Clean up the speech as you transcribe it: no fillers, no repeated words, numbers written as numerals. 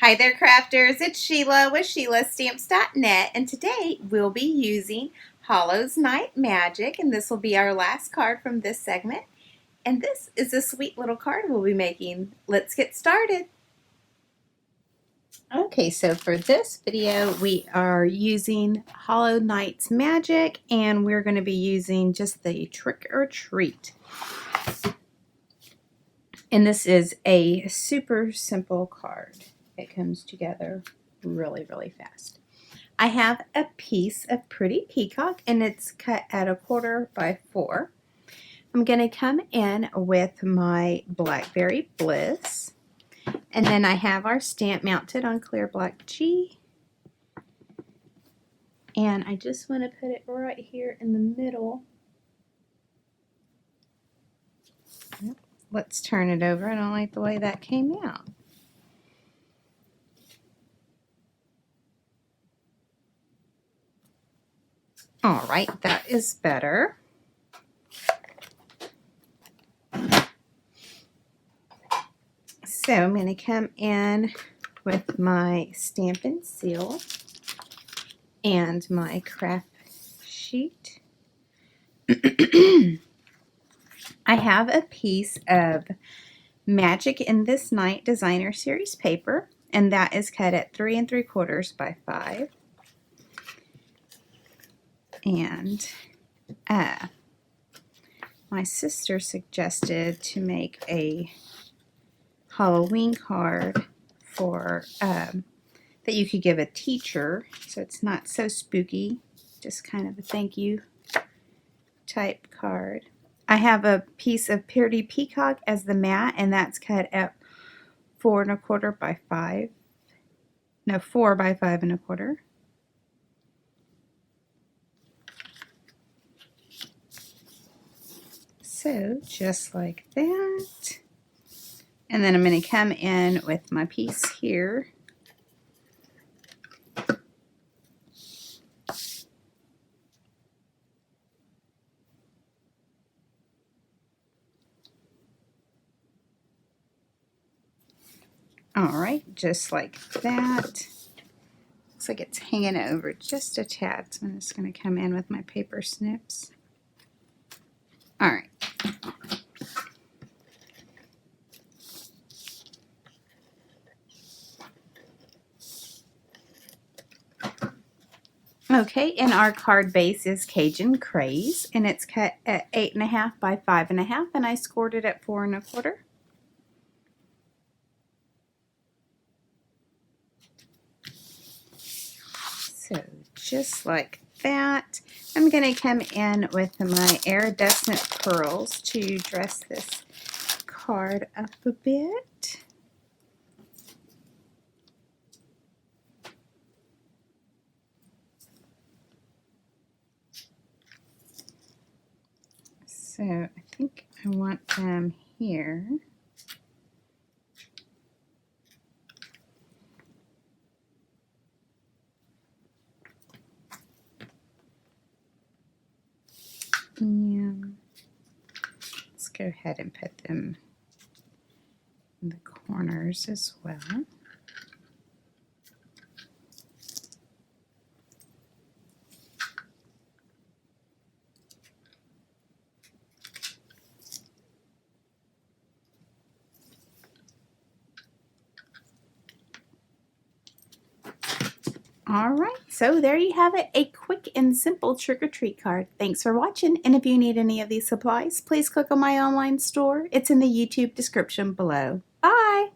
Hi there, crafters. It's Sheila with SheilaStamps.net, and today we'll be using Hallows Night Magic, and this will be our last card from this segment. And this is a sweet little card we'll be making. Let's get started. Okay, so for this video, we are using Hallows Night Magic, and we're going to be using just the Trick or Treat. And this is a super simple card. It comes together really, really fast. I have a piece of Pretty Peacock, and it's cut at 1/4 by 4. I'm going to come in with my BLACKBERRY BLISS, and then I have our stamp mounted on clear black G, and I just want to put it right here in the middle. Let's turn it over. I don't like the way that came out. All right, that is better. So I'm going to come in with my Stampin' Seal and my craft sheet. I have a piece of Magic in This Night Designer Series paper, and that is cut at 3 3/4 by 5. And my sister suggested to make a Halloween card for that you could give a teacher, so it's not so spooky, just kind of a thank you type card. I have a piece of Pretty Peacock as the mat, and that's cut at 4 1/4 by 5. No, 4 by 5 1/4. So just like that. And then I'm going to come in with my piece here. All right, just like that. Looks like it's hanging over just a tad, so I'm just going to come in with my paper snips. All right. Okay, and our card base is CAJUN CRAZE, and it's cut at 8 1/2 by 5 1/2, and I scored it at 4 1/4. So just like that. I'm going to come in with my iridescent pearls to dress this card up a bit. So I think I want them here. And let's go ahead and put them in the corners as well. All right, so there you have it, a quick and simple trick-or-treat card. Thanks for watching, and if you need any of these supplies, please click on my online store. It's in the YouTube description below. Bye!